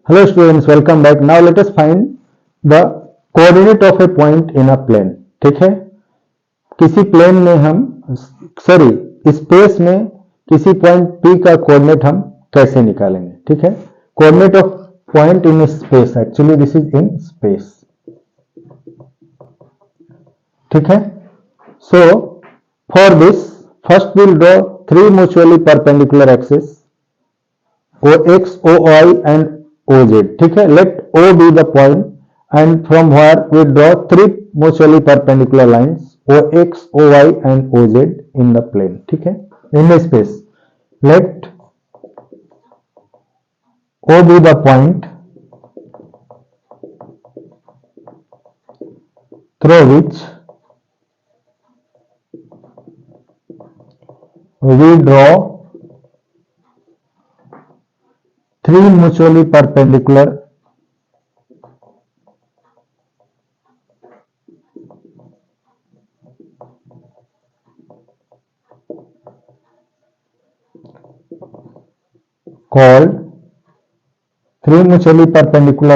Hello students, welcome back. Now let us find the coordinate of a point in a plane. ठीक है, किसी plane में हम space में किसी पॉइंट P का कोऑर्डिनेट हम कैसे निकालेंगे. ठीक है, coordinate of point in space, actually this is in space. ठीक है, so for this first will draw three mutually perpendicular axis OX, OY and OZ. ठीक है, let O be the point and from where we draw three mutually perpendicular lines OX, OY and OZ in the plane. ठीक है, in the space. Let O be the point through which we draw three mutually perpendicular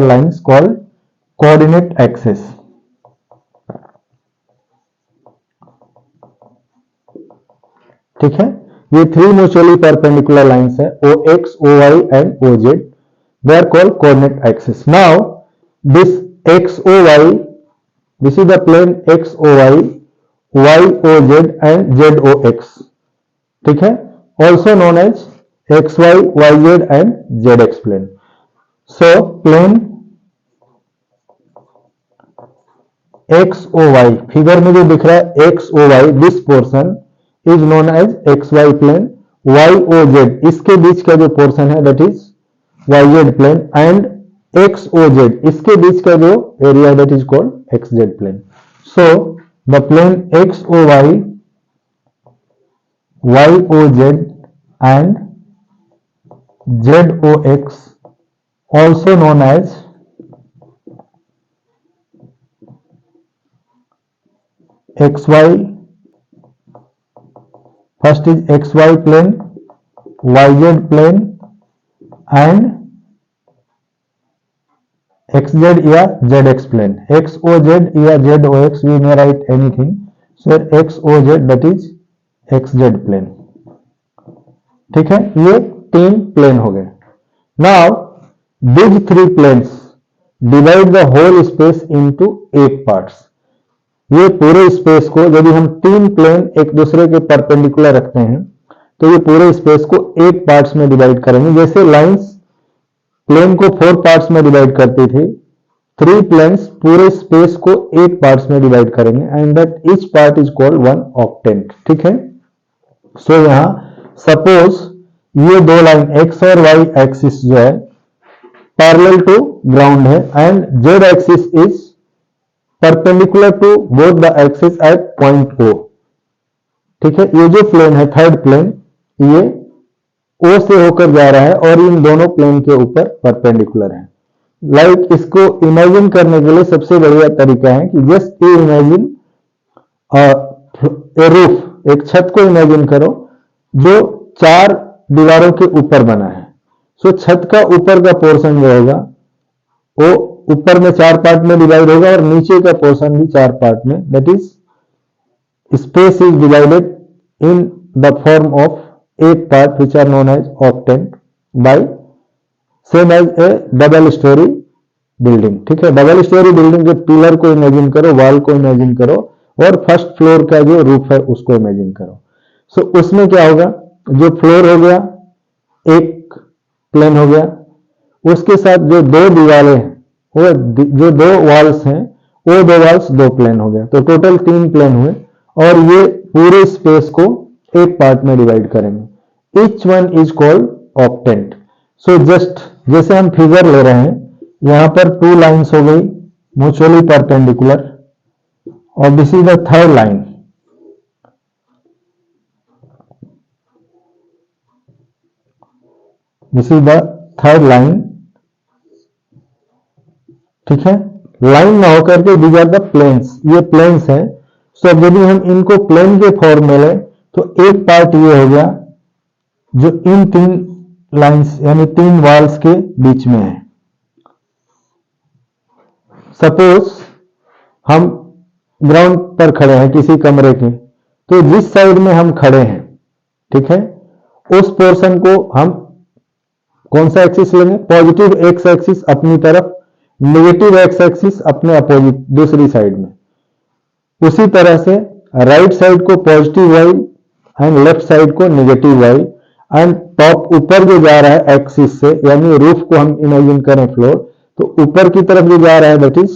lines called coordinate axis. ठीक है, ये three mutually perpendicular lines है OX, OY and OZ. They are called coordinate axis. Now this XOY, this is the plane XOY, YOZ and ZOX. ठीक है, also known as XY, YZ and ZX plane. So plane XOY, figure में जो दिख रहा है XOY, this portion is known as XY plane. YOZ, इसके बीच का जो पोर्शन है that is YZ plane and XOZ, इसके बीच का जो area that is called XZ plane. So the plane XOY, YOZ and ZOX, also known as XY, first is XY plane, YZ plane and XZ या ZX plane. XOZ या ZOX, we may write anything. So XOZ that is XZ plane. ठीक है, ये तीन plane हो गए. Now these three planes divide the whole space into 8 parts. ये पूरे स्पेस को यदि हम तीन प्लेन एक दूसरे के परपेंडिकुलर रखते हैं तो ये पूरे स्पेस को 8 पार्ट्स में डिवाइड करेंगे. जैसे लाइंस प्लेन को 4 पार्ट्स में डिवाइड करती थी, थ्री प्लेन्स पूरे स्पेस को 8 पार्ट्स में डिवाइड करेंगे and that each part is called one octant. ठीक है, सो यहां सपोज ये दो लाइन एक्स और वाई एक्सिस जो है पैरेलल टू ग्राउंड है and Z axis is perpendicular to both the axis at point O. ठीक है, ये जो प्लेन है थर्ड प्लेन, ये O से होकर जा रहा है और इन दोनों प्लेन के ऊपर परपेंडिकुलर है. लाइक इसको इमेजिन करने के लिए सबसे बढ़िया तरीका है कि जस्ट इमेजिन ए रूफ, एक छत को इमेजिन करो जो 4 दीवारों के ऊपर बना है. सो छत का ऊपर का पोर्शन जो होगा वो ऊपर में 4 पार्ट में डिवाइड होगा और नीचे का पोर्शन भी 4 पार्ट में. That is space is divided in the form of 8 part which are known as octant by same as a double storey building. ठीक है, डबल स्टोरी बिल्डिंग के पिलर को इमेजिन करो, वॉल को इमेजिन करो और फर्स्ट फ्लोर का जो रूफ है उसको इमेजिन करो. सो उसमें क्या होगा, जो फ्लोर हो गया एक प्लेन हो गया, उसके साथ जो दो दीवारें हैं वो जो दो वॉल्स हैं वो दो वॉल्स दो प्लेन हो गया. तो टोटल 3 प्लेन हुए और ये पूरे स्पेस को 8 पार्ट में डिवाइड करेंगे. Each one is called octant. So just जैसे हम फिगर ले रहे हैं, यहां पर 2 लाइंस हो गई म्यूचुअली परपेंडिकुलर और this is the third line. This is the third line. ठीक है, लाइन ना होकर के दीज आर द प्लेन्स, ये प्लेन्स हैं. सो यदि हम इनको प्लेन के फॉर्म में लें तो एक पार्ट ये हो गया जो इन 3 लाइंस यानी 3 वॉल्स के बीच में है. सपोज हम ग्राउंड पर खड़े हैं किसी कमरे के, तो जिस साइड में हम खड़े हैं, ठीक है, उस पोर्शन को हम कौन सा एक्सिस लेंगे? पॉजिटिव एक्स एक्सिस अपनी तरफ, नेगेटिव एक्स एक्सिस अपने अपोजिट दूसरी साइड में। उसी तरह से राइट साइड को positive Y and left side को नेगेटिव वाई, एंड टॉप ऊपर जो जा रहा है एक्सिस से, यानी रूफ को हम इमेजिन करें फ्लोर, तो ऊपर की तरफ जो जा रहा है that is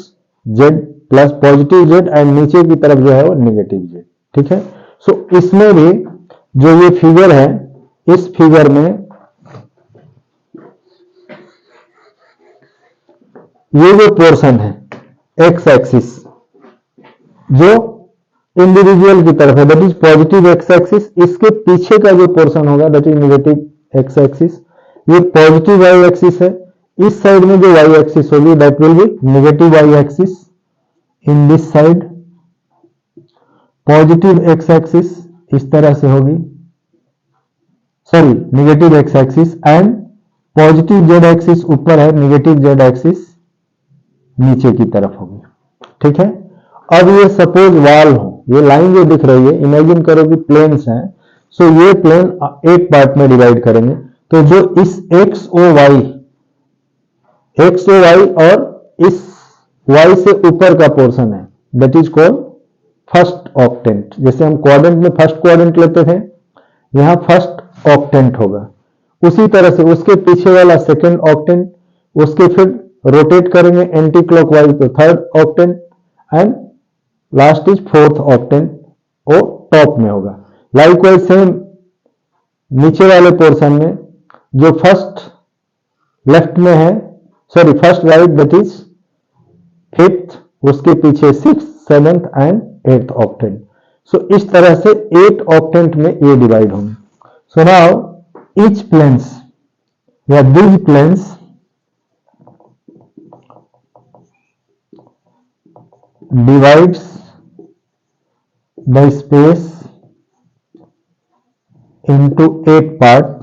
Z plus positive Z, and नीचे की तरफ जो है वो नेगेटिव जेड। ठीक है, सो इसमें भी जो ये फिगर है, इस फिगर में ये जो पोर्शन है एक्स एक्सिस जो इंडिविजुअल की तरफ है that is positive X axis, इसके पीछे का जो पोर्शन होगा that is negative X axis. ये पॉजिटिव वाई एक्सिस है, इस साइड में जो वाई एक्सिस होगी that will be negative Y axis in this side. Positive X axis इस तरह से होगी, sorry negative X axis, and positive Z axis ऊपर है, नेगेटिव जेड एक्सिस नीचे की तरफ होगी। ठीक है, अब ये सपोज वॉल हो, ये लाइन जो दिख रही है इमेजिन करो कि प्लेन्स हैं, सो ये प्लेन एक पार्ट में डिवाइड करेंगे, तो जो इस एक्स ओ वाई और इस वाई से ऊपर का पोर्शन है that is called first octant. जैसे हम क्वाड्रेंट में फर्स्ट क्वाड्रेंट लेते थे, यहां फर्स्ट ऑक्टेंट होगा। उसी तरह से उसके पीछे वाला सेकेंड ऑक्टेंट, उसके फिर रोटेट करेंगे एंटी क्लॉकवाइज तो third octant, and last is fourth octant, वो टॉप में होगा। लाइकवाइज सेम नीचे वाले पोर्शन में जो फर्स्ट लेफ्ट में है, sorry first right that is fifth, उसके पीछे six, seventh and eighth octant. So इस तरह से 8 ऑक्टेंट में ये डिवाइड होंगे। सो नाउ ईच प्लेन्स या this planes divides the space into 8 parts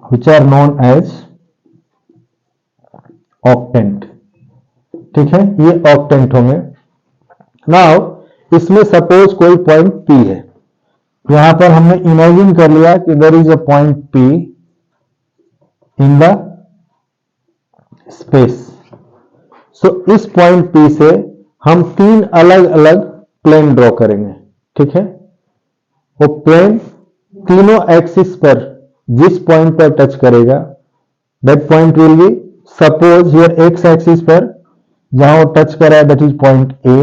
which are known as octant। ठीक है, ये ऑक्टेंट होंगे। नाउ इसमें सपोज कोई पॉइंट P है, यहां पर हमने इमेजिन कर लिया कि there is a point P in the space. So इस पॉइंट P से हम 3 अलग अलग प्लेन ड्रॉ करेंगे। ठीक है, वो प्लेन तीनों एक्सिस पर जिस पॉइंट पर टच करेगा that point will be, suppose here X axis पर जहां वो टच कर रहा है that is point A,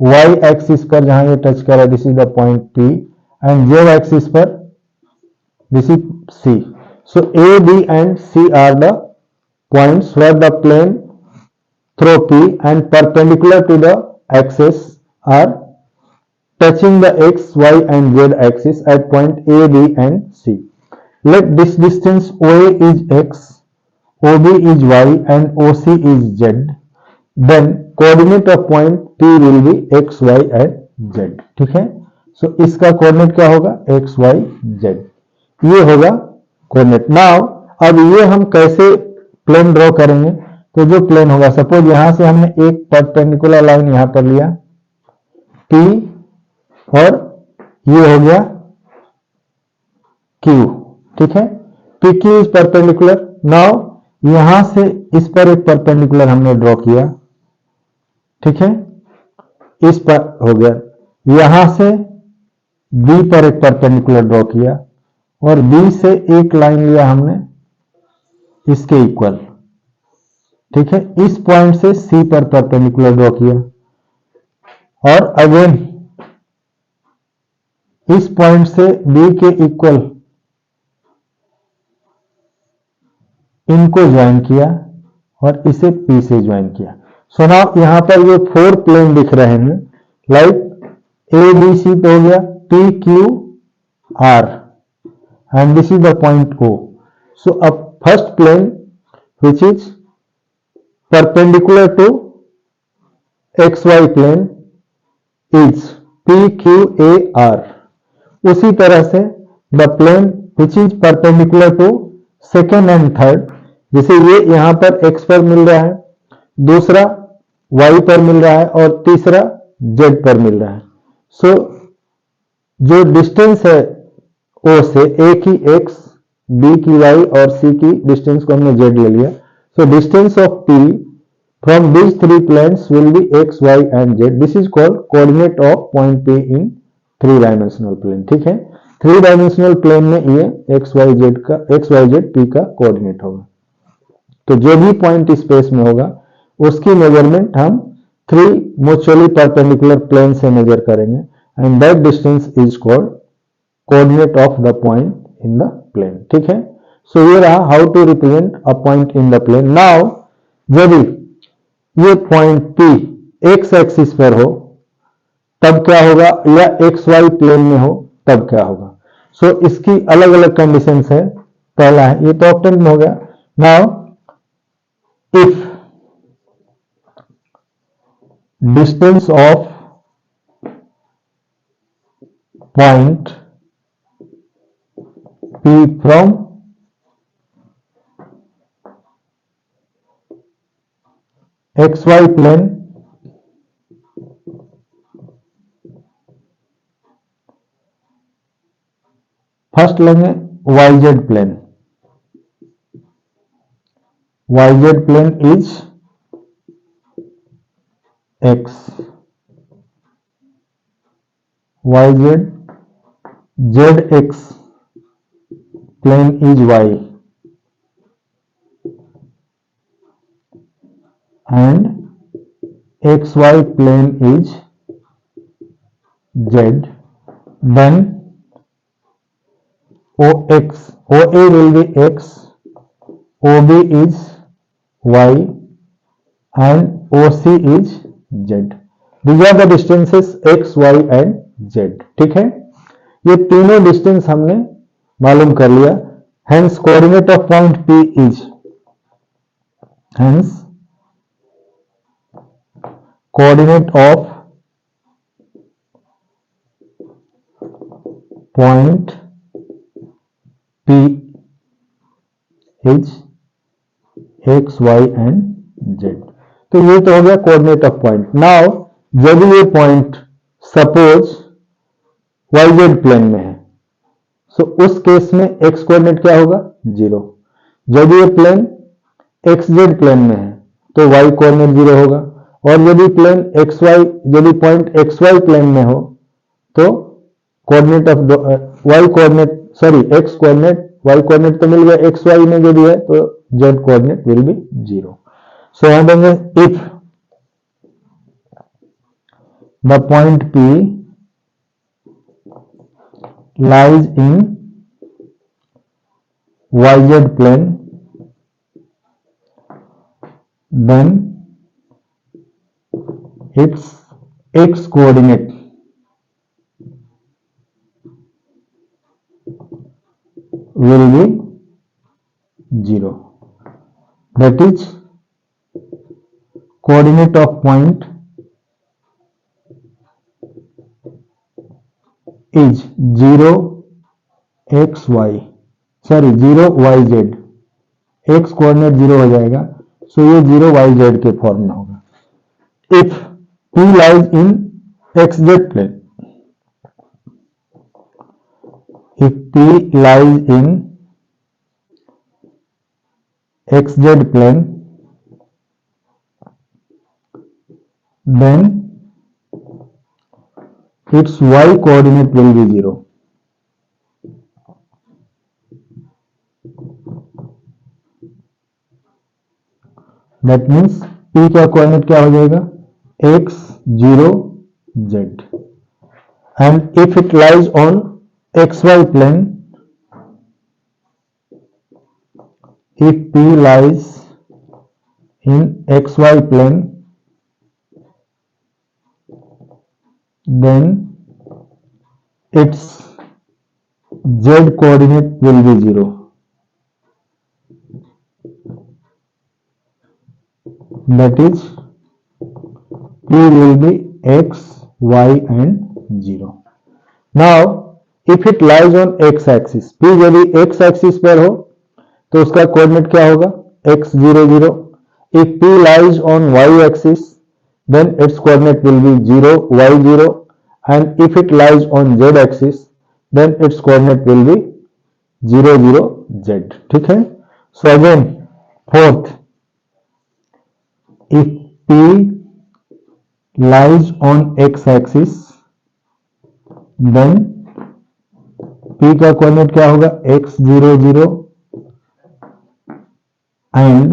Y axis पर जहां ये टच कर रहा है this is the point P, and Z axis पर this is C। So A, B and C are the points where the plane through P and perpendicular to the axis are touching the X, Y and Z axis at point A, B and C. Let this distance OA is X, OB is Y and OC is Z. Then coordinate of point P will be X, Y and Z. ठीक है, so इसका coordinate क्या होगा? X, Y, Z। ये होगा coordinate. Now अब ये हम कैसे प्लेन ड्रॉ करेंगे? तो जो प्लेन होगा, सपोज यहां से हमने एक परपेंडिकुलर लाइन यहां पर लिया P, और ये हो गया Q। ठीक है, PQ इज परपेंडिकुलर। नाउ यहां से इस पर एक परपेंडिकुलर हमने ड्रॉ किया। ठीक है, इस पर हो गया, यहां से B पर एक परपेंडिकुलर ड्रॉ किया, और B से एक लाइन लिया हमने इसके इक्वल। ठीक है, इस पॉइंट से C पर परपेंडिकुलर ड्रॉ किया, और अगेन इस पॉइंट से B के इक्वल इनको ज्वाइन किया, और इसे P से ज्वाइन किया। सो नाउ यहां पर ये 4 प्लेन दिख रहे हैं, लाइक ABC पे हो गया PQR, and this is the point O. So a first plane which is perpendicular to XY plane is PQAR. उसी तरह से the plane which is perpendicular to second and third. जैसे ये यहां पर x पर मिल रहा है, दूसरा y पर मिल रहा है और तीसरा z पर मिल रहा है। सो जो डिस्टेंस है O से, A की x, B की y और C की डिस्टेंस को हमने z ले लिया। So distance of P from these three planes will be x, y and z. This is called coordinate of point P in three dimensional plane. ठीक है, three dimensional plane में ये x, y, z का P का coordinate होगा। तो जो भी पॉइंट स्पेस में होगा उसकी मेजरमेंट हम थ्री म्यूचुअली परपेंडिकुलर प्लेन से मेजर करेंगे and that distance is called coordinate of the point in the plane. ठीक है, सो ये रहा how to represent a point in the plane. Now यदि ये पॉइंट P x एक्सिस पर हो तब क्या होगा, या एक्स वाई प्लेन में हो तब क्या होगा। सो इसकी अलग अलग कंडीशंस है। पहला है, ये तो ऑक्टेंट में हो गया। Now if distance of point P from X Y plane first लेंगे YZ plane. YZ plane is X, YZ, ZX plane is Y and XY plane is Z. Then OA will be X, OB is Y and OC is Z. These are the distances X, Y and Z. ठीक है, ये तीनों distance हमने मालूम कर लिया। Hence coordinate of point P is, hence coordinate of point P is X, Y and Z. तो ये तो हो गया कोऑर्डिनेट ऑफ पॉइंट। नाउ जब ये पॉइंट सपोज YZ प्लेन में है, सो उस केस में x कोऑर्डिनेट क्या होगा, 0। जब ये प्लेन XZ प्लेन में है तो y कोऑर्डिनेट 0 होगा, और यदि प्लेन XY, यदि पॉइंट XY प्लेन में हो तो coordinate of y coordinate, sorry x coordinate, y coordinate तो मिल गया, XY में यदि है तो z कोऑर्डिनेट विल बी 0। सो यहां देंगे if the point P lies in YZ plane, then its x coordinate will be 0. That is coordinate of point is 0 XY, sorry 0 YZ, x coordinate 0 हो जाएगा, सो ये 0 YZ के फॉर्म में होगा। If P lies in XZ plane, if P lies in XZ plane, then its y coordinate will be 0. That means P का coordinate क्या हो जाएगा, x, 0, z. And if it lies on XY plane, if P lies in XY plane, then its z coordinate will be 0. That is P will be x, y and 0. Now if it lies on x axis, P यदि x axis पर हो तो उसका coordinate क्या होगा x 0 0. If p lies on y axis then its coordinate will be 0 y 0, and if it lies on z axis then its coordinate will be 0 0 z. ठीक है. So again fourth, if p lies on x axis then p का coordinate क्या होगा x 0 0, and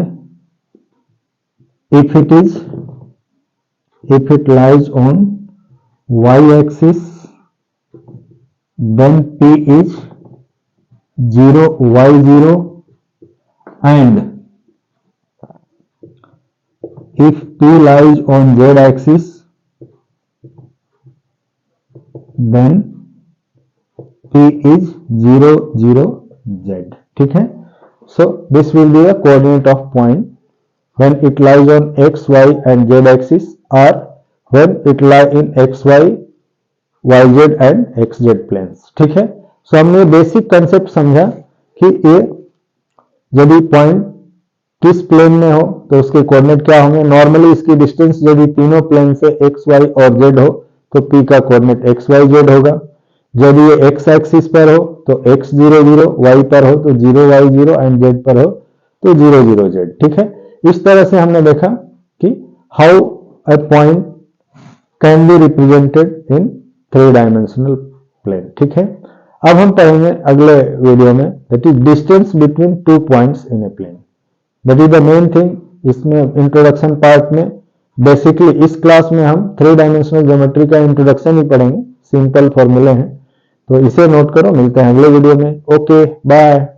if it lies on y axis then p is 0 y 0, and if p lies on z axis then p is 0 0 z. ठीक है. So this will be the coordinate of point when it lies on x, y and z axis, or when it lie in x, y, yz and xz planes. ठीक है. So हमने basic concept समझा कि ये यदि point किस plane में हो तो उसके कोऑर्डिनेट क्या होंगे. नॉर्मली इसकी डिस्टेंस यदि तीनों प्लेन से x, y और z हो तो p का कोऑर्डिनेट x, y, z होगा. यदि ये x एक्सिस पर हो तो x 0 0, y पर हो तो 0 y 0 एंड z पर हो तो 0 0 z. ठीक है. इस तरह से हमने देखा कि how a point can be represented in 3 dimensional plane. ठीक है. अब हम पढ़ेंगे अगले वीडियो में that is distance between 2 points in a plane. That is the main thing. इसमें इंट्रोडक्शन पार्ट में बेसिकली इस क्लास में हम 3 डायमेंशनल ज्योमेट्री का इंट्रोडक्शन ही पढ़ेंगे. सिंपल फॉर्मूले हैं तो इसे नोट करो. मिलते हैं अगले वीडियो में. Okay bye.